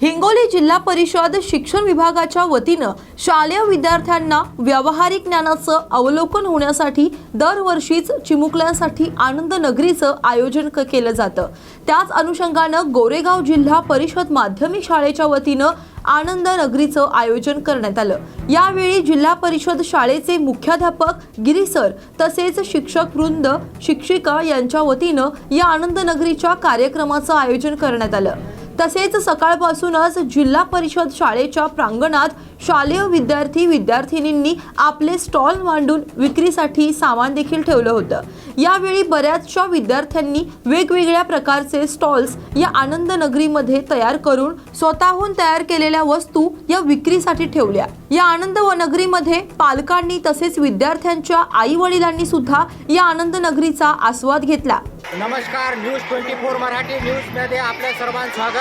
हिंगोली जिल्हा परिषद शिक्षण विभागाच्या वतीनं शालेय विद्यार्थ्यांना व्यावहारिक ज्ञानाचं अवलोकन होण्यासाठी दरवर्षीच चिमुकल्यांसाठी आनंद नगरीचं आयोजन केलं जातं। त्याच अनुषंगानं गोरेगाव जिल्हा परिषद माध्यमिक शाळेच्या वतीनं आनंद नगरीचं आयोजन करण्यात आलं। यावेळी जिल्हा परिषद शाळेचे मुख्याध्यापक गिरी सर तसेच शिक्षक वृंद शिक्षिका यांच्या वतीनं या आनंद नगरीच्या कार्यक्रमाचं आयोजन करण्यात आलं। तसेच सकाळपासूनच जिल्हा परिषद शाळेच्या प्रांगणात शालेय विद्यार्थी-विद्यार्थिनींनी आपले स्टॉल मांडून विक्रीसाठी सामान देखील ठेवलं होतं। यावेळी बऱ्याचशा विद्यार्थ्यांनी वेगवेगळ्या प्रकारचे स्टॉल्स या आनंद नगरीमध्ये तयार करून स्वतःहून तयार केलेल्या वस्तू या विक्रीसाठी ठेवल्या। या आनंद नगरीमध्ये पालकांनी तसेच विद्यार्थ्यांच्या आई-वडिलांनी सुद्धा या आनंद नगरीचा आस्वाद घेतला। नमस्कार, न्यूज 24 मराठी न्यूजमध्ये आपले सर्वांचं स्वागत।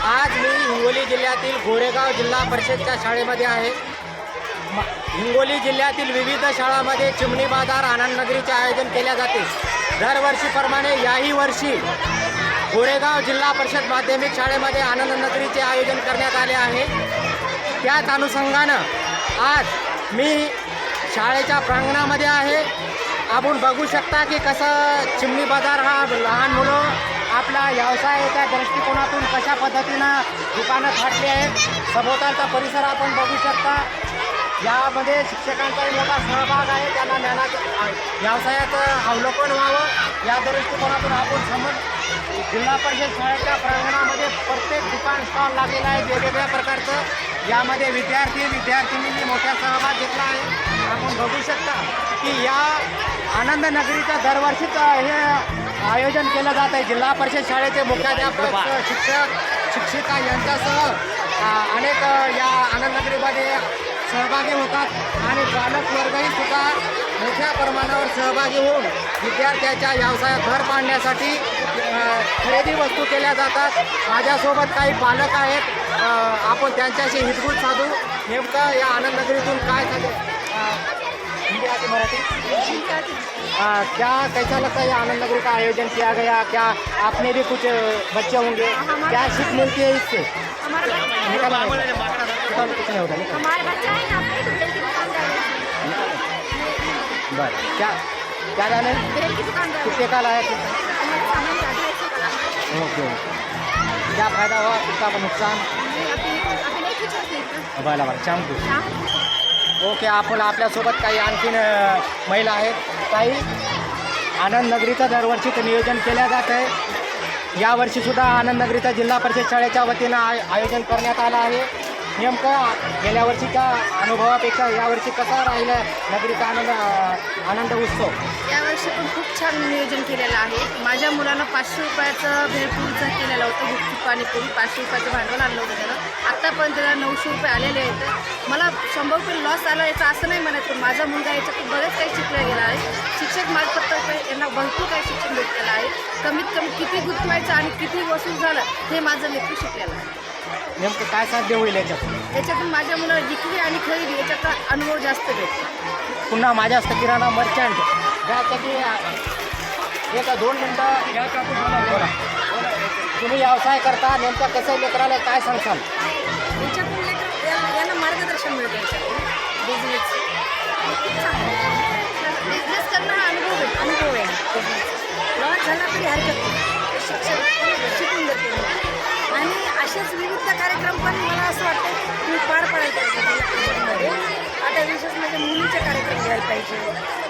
आज मी हिंगोली जिल्ह्यातील गोरेगाव जिल्हा परिषदच्या शाळेमध्ये आहे। हिंगोली जिल्ह्यातील विविध शाळांमध्ये चिमणी बाजार आनंद नगरीचे आयोजन केले जाते। दरवर्षीप्रमाणे याही वर्षी गोरेगाव जिल्हा परिषद माध्यमिक शाळेमध्ये आनंद नगरीचे आयोजन करण्यात आले आहे। त्याच अनुषंगानं आज मी शाळेच्या प्रांगणामध्ये आहे। आपण बघू शकता की कसं चिमणी बाजार हा लहान मुलं आपला व्यवसायाच्या दृष्टिकोनातून कशा पद्धतीनं दुकानं थाटली आहेत। सभोवतालचा परिसर आपण बघू शकता। यामध्ये शिक्षकांचाही मोठा सहभाग आहे। त्यांना व्यवसायाचं अवलोकन व्हावं या दृष्टिकोनातून आपण जिल्हा परिषद शाळेच्या प्रांगणामध्ये प्रत्येक दुकान स्टॉल लागलेला आहे वेगवेगळ्या प्रकारचं। यामध्ये विद्यार्थी-विद्यार्थिनींनी मोठा सहभाग घेतला आहे। आपण बघू शकता की या आनंद नगरीचं दरवर्षीच हे आयोजन केलं जात आहे। जिल्हा परिषद शाळेचे मुख्याध्यापक शिक्षिका यांच्यासह अनेक या आनंद नगरीमध्ये सहभागी होतात आणि पालक वर्गही सुद्धा मोठ्या प्रमाणावर सहभागी होऊन विद्यार्थ्याच्या व्यवसायात भर पाडण्यासाठी खरेदी वस्तू केल्या जातात। माझ्यासोबत काही पालक आहेत, आपण त्यांच्याशी हितगुज साधू। नेमकं या आनंद नगरीतून काय हिंदी आती मराठी क्या कैसा लगता है ये आनंद नगरी का आयोजन किया गया? क्या आपने भी कुछ बच्चे होंगे, क्या सीख मिलती है इससे? कितने होगा बस क्या जाने कितने का लाया? ओके, क्या फायदा हुआ, कितना नुकसान? बरं छान। ओके, आपण आपल्यासोबत काही आणखीन महिला आहेत। काही आनंद नगरीचं दरवर्षीच नियोजन केल्या जात आहे। यावर्षीसुद्धा आनंद नगरीचा जिल्हा परिषद शाळेच्या वतीनं आयोजन करण्यात आलं आहे। नेमकं गेल्या वर्षीच्या अनुभवापेक्षा यावर्षी कसा राहिला नगरीचा आनंद उत्सव? यावर्षी पण खूप छान नियोजन केलेलं आहे। माझ्या मुलानं 500 रुपयाचं भेळपुरीचं केलेलं होतं, गुपचूप पाणीपुरी 500 रुपयाचं भांडवल आणलं होतं त्यानं। आत्तापर्यंत त्याला 900 रुपये आलेले आहेत। मला 100 रुपये लॉस आला याचं असं नाही म्हणत, पण माझा मुलगा याच्यातून बरेच काही शिकला गेला आहे। शिक्षक मार्फत यांना भरपूर काही शिक्षण भेटलेलं आहे। कमीत कमी किती गुंतवायचं आणि किती वसूल झालं हे माझं लेकरू शिकलेलं आहे। नेमकं काय साध्य होईल याच्यातून माझ्या मुलाला विक्री आणि खरेदी याच्याचा अनुभव जास्त भेटतो। पुन्हा माझ्या हस्ते किराणा मर्चंट यासाठी एक 2 मिनटं बोला। तुम्ही व्यवसाय करता, नेमकं कसं लेकराला काय सांगताल? याच्यातून यांना मार्गदर्शन मिळतं। बिझनेस करणं हा अनुभव आहे। लॉस झाला तरी हरकत नाही, शिकून जाते। आणि असेच विविध कार्यक्रम पण मला असं वाटतं की पार पाडायचे पाहिजे। आता विशेष म्हणजे मुलीचे कार्यक्रम घ्यायला पाहिजे।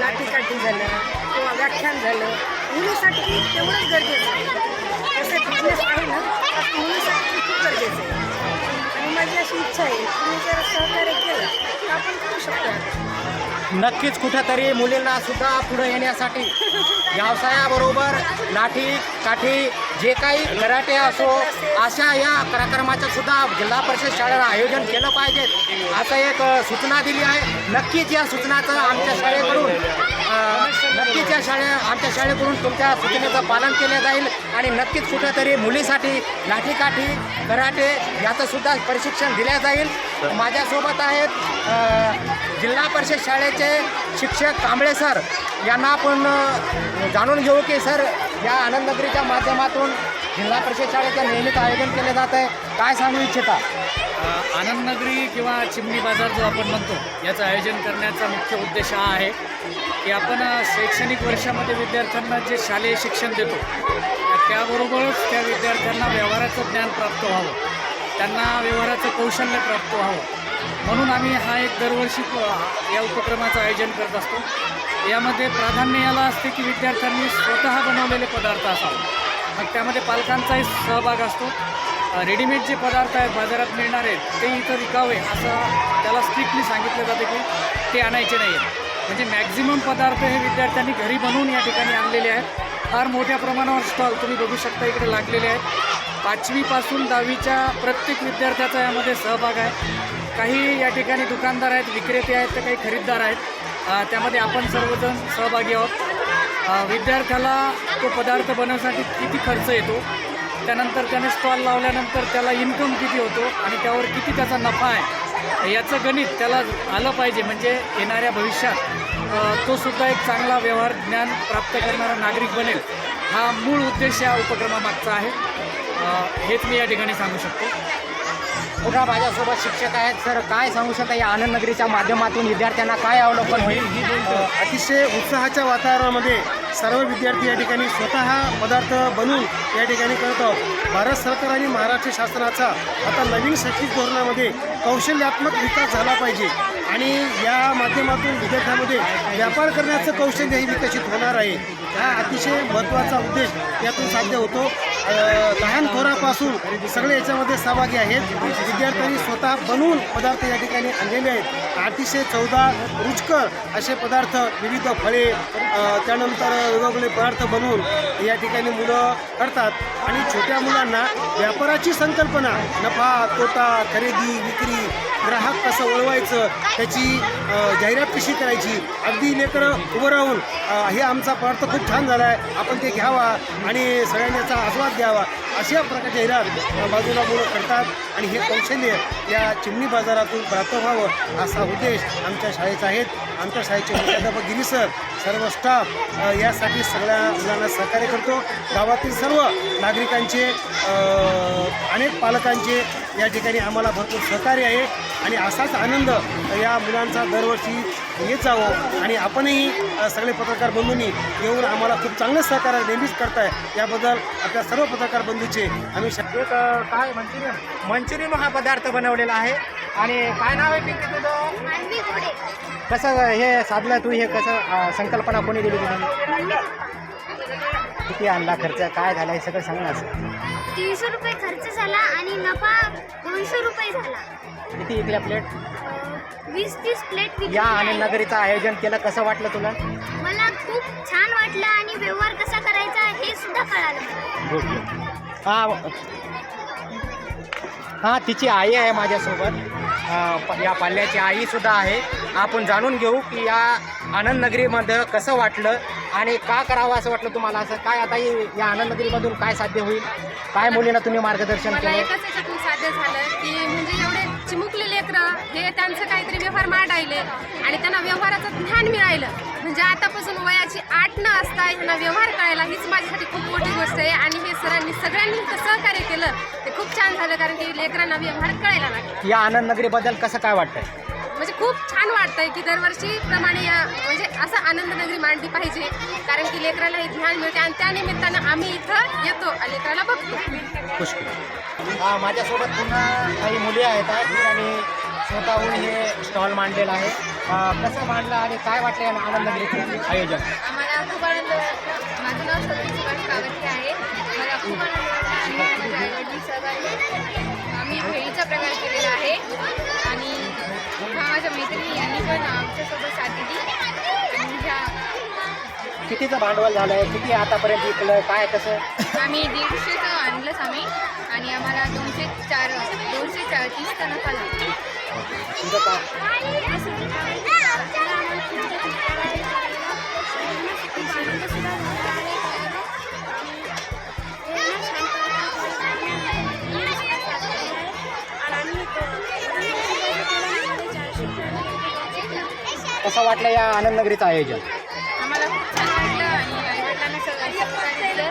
लाठीकाठी झालं किंवा व्याख्यान झालं, मुलीसाठी तेवढंच गरजेचं आहे। जसं बिझनेस आहे ना, तसं मुलीसाठी खूप गरजेचं आहे। आणि माझी अशी इच्छा आहे, तुम्ही जर सहकार्य केलं तर आपण करू शकतो। नक्कीच कुठेतरी मुलींना सुद्धा पुढे येण्यासाठी व्यवसायाबरोबर लाठी काठी जे काही कराटे असो अशा या कार्यक्रमाचं सुद्धा जिल्हा परिषद शाळेला आयोजन केलं पाहिजे असं एक सूचना दिली आहे। नक्कीच या सूचनाचं आमच्या शाळेकडून तुमच्या सूचनेचं पालन केलं जाईल आणि नक्कीच कुठेतरी मुलीसाठी लाठीकाठी कराटे याचं सुद्धा प्रशिक्षण दिलं जाईल। माझ्यासोबत आहेत जिल्हा परिषद शाळेचे शिक्षक कांबळे सर, यांना आपण जाणून घेऊ की सर या आनंदनगरीच्या माध्यमातून जिल्हा परिषद शाळेचं नेहमीच आयोजन केलं जात आहे. काय सांगू इच्छिता? आनंदनगरी किंवा चिमणी बाजार जो आपण म्हणतो याचं आयोजन करण्याचा मुख्य उद्देश हा आहे की आपण शैक्षणिक वर्षामध्ये विद्यार्थ्यांना जे शालेय शिक्षण देतो त्याबरोबरच त्या विद्यार्थ्यांना व्यवहाराचं ज्ञान प्राप्त व्हावं, त्यांना व्यवहाराचं कौशल्य प्राप्त व्हावं म्हणून आम्ही हा एक दरवर्षी या उपक्रमाचं आयोजन करत असतो. यामध्ये प्राधान्य याला असते की विद्यार्थ्यांनी स्वतः बनवलेले पदार्थ असावे. मग त्यामध्ये पालकांचाही सहभाग असतो. रेडीमेड जे पदार्थ आहेत बाजारात मिळणार आहेत ते इथं विकावे असं त्याला स्ट्रिक्टली सांगितलं जातं की ते आणायचे नाही आहेत. म्हणजे मॅक्झिमम पदार्थ हे विद्यार्थ्यांनी घरी बनवून या ठिकाणी आणलेले आहेत. फार मोठ्या प्रमाणावर स्टॉल तुम्ही बघू शकता इकडे लागलेले आहेत. 5वी पासून 10वीच्या प्रत्येक विद्यार्थ्याचा यामध्ये सहभाग आहे. काही या ठिकाणी दुकानदार आहेत, विक्रेते आहेत, तर काही खरीददार आहेत. त्यामध्ये आपण सर्वजण सहभागी आहोत. विद्यार्थ्याला तो पदार्थ बनवण्यासाठी किती खर्च येतो, त्यानंतर त्याने स्टॉल लावल्यानंतर त्याला इन्कम किती होतो आणि त्यावर किती त्याचा नफा आहे याचं गणित त्याला आलं पाहिजे. म्हणजे येणाऱ्या भविष्यात तो सुद्धा एक चांगला व्यवहार ज्ञान प्राप्त करणारा नागरिक बनेल हा मूळ उद्देश या उपक्रमामागचा आहे. हेच मी या ठिकाणी सांगू शकतो. पुन्हा माझ्यासोबत शिक्षक आहेत. सर, काय सांगू शकता या आनंदनगरीच्या माध्यमातून विद्यार्थ्यांना काय अवलोकन होईल? अतिशय उत्साहाच्या वातावरणामध्ये सर्व विद्यार्थी या ठिकाणी स्वतः पदार्थ बनवून या ठिकाणी करत आहोत. भारत सरकार आणि महाराष्ट्र शासनाचा आता नवीन शैक्षणिक धोरणामध्ये कौशल्यात्मक विकास झाला पाहिजे आणि या माध्यमातून विद्यार्थ्यांमध्ये व्यापार करण्याचं कौशल्यही विकसित होणार आहे. हा अतिशय महत्त्वाचा उद्देश यातून साध्य होतो. लहान थोरापासून सगळे याच्यामध्ये सहभागी आहेत. विद्यार्थ्यांनी स्वतः बनवून पदार्थ या ठिकाणी आणलेले आहेत. अतिशय चवदार रुचकर असे पदार्थ, विविध फळे, त्यानंतर वेगवेगळे पदार्थ बनवून या ठिकाणी मुलं करतात आणि छोट्या मुलांना व्यापाराची संकल्पना, नफा तोटा, खरेदी विक्री, ग्राहक कसं ओळवायचं, त्याची जाहिरात कशी करायची, अगदी लेकरं उभं राहून हे आमचा पदार्थ खूप छान झाला आहे, आपण ते घ्यावा आणि सगळ्यांनी याचा आस्वाद घ्यावा अशा प्रकारची जाहिरात बाजूला मुलं करतात आणि हे कौशल्य या चिमणी बाजारातून प्राप्त व्हावं असा उद्देश आमच्या शाळेचा आहे. आमच्या शाळेचे मुख्याध्यापक गिरी सर, सर्व स्टाफ यासाठी सगळ्या मुलांना सहकार्य करतो. गावातील सर्व नागरिकांचे, अनेक पालकांचे या ठिकाणी आम्हाला भरपूर सहकार्य आहे आणि असाच आनंद या मुलांचा दरवर्षी येत जावं आणि आपणही सगळे पत्रकार बंधूंनी येऊन आम्हाला खूप चांगलं सहकार्य नेहमीच करताय. याबद्दल आपल्या सर्व पत्रकार बंधूचे आम्ही एक काय मंचुरियन हा पदार्थ बनवलेला आहे. आणि काय नाव आहे पिंकी तुझं? कसं हे साधलं तू? हे कसं संकल्पना कोणी दिली तुला? किती आणला, खर्च काय झाला, हे सगळं सांग ना. 300 रुपये खर्च झाला आणि नफा 200 रुपये झाला. किती विकल्या प्लेट? 20-30 प्लेट विकली या आहे. आनंदनगरीचं आयोजन केलं, कसं वाटलं तुला? मला खूप छान वाटलं आणि व्यवहार कसा करायचा हे सुद्धा कळालं मला. गुड. हां, तिची आई आहे माझ्यासोबत. या पाल्याची आईसुद्धा आहे. आपण जाणून घेऊ की या आनंदनगरीमध्ये कसं वाटलं आणि का करावं असं वाटलं तुम्हाला. असं काय आता या आनंदनगरीमधून काय साध्य होईल, काय मुलींना तुम्ही मार्गदर्शन मला केलं? एकच याच्यातून साध्य झालं की म्हणजे एवढे चिमुकले लेकरं हे त्यांचं काहीतरी व्यवहार मांडायले आणि त्यांना व्यवहाराचं ज्ञान मिळालं. म्हणजे आतापासून वयाची 8 न असता यांना व्यवहार कळायला हीच माझ्यासाठी खूप मोठी गोष्ट आहे. आणि हे सगळ्यांनी इथं सहकार्य केलं ते खूप छान झालं कारण की लेकरांना व्यवहार कळायला लागला. या आनंदनगरीबद्दल कसं काय वाटतंय? म्हणजे खूप छान वाटतंय की दरवर्षीप्रमाणे म्हणजे असं आनंदनगरी मांडली पाहिजे कारण की लेकराला हे ज्ञान मिळते आणि त्या निमित्तानं आम्ही इथं येतो आणि लेकराला बघतो. माझ्यासोबत पुन्हा काही मुली आहेत आणि स्वतःहून हे स्टॉल मांडलेलं आहे. कसं मांडलं आणि काय वाटलं या आनंदनगरीचं आयोजन? आम्हाला खूप आनंद वाटला. माझं नाव सगळी सुभाष कावडके आहे. मला खूप आनंद वाटला आणि माझ्या आईवडील सहकार्य आम्ही भेळीचा प्रकार केलेला आहे आणि माझ्या मैत्रिणी यांनी पण आमच्यासोबत साथ दिली. आणि ह्या कितीचं भांडवल झालं आहे, किती आतापर्यंत विकलं, काय कसं? आम्ही 150चं आणलंच आम्ही आणि आम्हाला 230 नफा झाला. तुझं काय? कसं वाटलं या आनंदनगरीचं आयोजन? आम्हाला खूप छान वाटलं आणि आईवडिलांना सगळं सहकार्य दिलं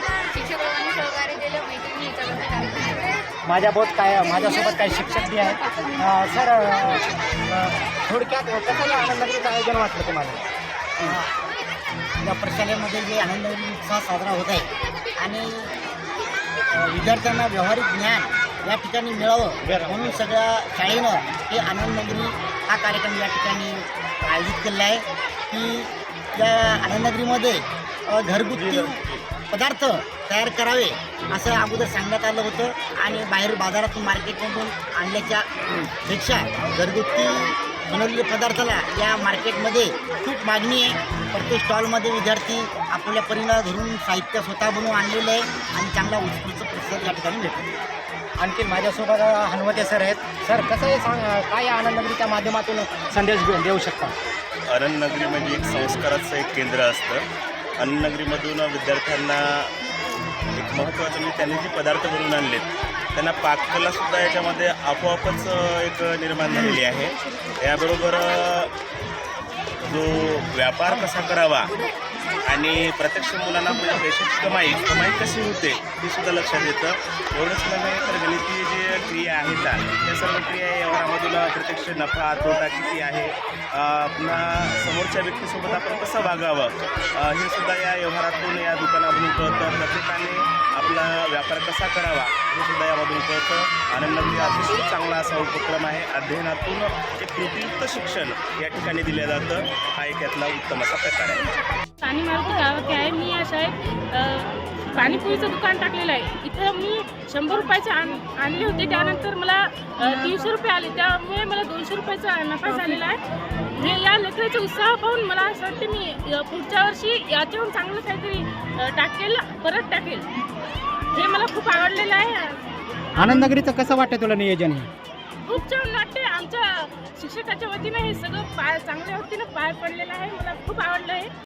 माझ्यासोबत काही शिक्षक बी आहेत. सर, थोडक्यात कसं या आनंद नगरीचं आयोजन वाटलं तुम्हाला? या प्रशालेमध्ये जे आनंद उत्साह साजरा होत आहे आणि विद्यार्थ्यांना व्यावहारिक ज्ञान या ठिकाणी मिळावं म्हणून सगळ्या शाळेनं हे आनंद नगरी हा कार्यक्रम या ठिकाणी आयोजित केलेला आहे की या आनंद नगरीमध्ये घरगुती पदार्थ तयार करावे असं अगोदर सांगण्यात आलं होतं आणि बाहेर बाजारातून मार्केटमधून आणल्याच्या पेक्षा घरगुती बनवलेल्या पदार्थाला या मार्केटमध्ये खूप मागणी आहे. प्रत्येक स्टॉलमध्ये विद्यार्थी आपल्या परीनं घरून साहित्य स्वतः बनवून आणलेलं आहे आणि चांगला उत्स्फूर्त प्रतिसाद या ठिकाणी भेटतो. आणखी माझ्यासोबत हनुवते सर आहेत. सर, कसं आहे काय या आनंद नगरीच्या माध्यमातून संदेश देऊ शकता? आनंद नगरी म्हणजे एक संस्काराचं एक केंद्र असतं. आनंद नगरीमधून विद्यार्थ्यांना एक महत्त्वाचं म्हणजे त्यांनी जे पदार्थ बनवून आणलेत त्यांना पाककलासुद्धा याच्यामध्ये आपोआपच एक निर्माण झालेली आहे. याबरोबर जो व्यापार कसा करावा आणि प्रत्यक्ष मुलांना म्हणजे पैशाची कमाई कशी होते हे सुद्धा लक्षात येतं. एवढंच नव्हे तर गणितीय जे क्रिया आहेत त्या सर्व क्रिया या व्यवहारामधून प्रत्यक्ष नफा तोटा किती आहे, पुन्हा समोरच्या व्यक्तीसोबत आपण कसं वागावं हे सुद्धा या व्यवहारातून या दुकानामधून कळतं. प्रत्येकाने आपला व्यापार कसा करावा हे सुद्धा यामधून कळतं. आनंद नगरी अतिशय चांगला असा उपक्रम आहे. अध्ययनातून एक कृतीयुक्त शिक्षण या ठिकाणी दिलं जातं. हा एक यातला उत्तम असा प्रकार आहे. पाणी मारुती गावात आहे. मी या शाळेत पाणीपुरीचं दुकान टाकलेलं आहे. इथं मी 100 रुपयाचे आणले होते. त्यानंतर मला 300 रुपये आले. त्यामुळे मला 200 रुपयाचा नफा झालेला आहे. हे या लेकराचा उत्साह पाहून मला असं वाटते मी पुढच्या वर्षी याच्याहून चांगलं काहीतरी परत टाकेल. हे मला खूप आवडलेलं आहे. आनंद नगरीचं कसं वाटतं तुला नियोजन? खूप छान वाटते. आमच्या शिक्षकाच्या वतीनं हे सगळं चांगल्या वतीनं पार पडलेलं आहे. मला खूप आवडलं आहे.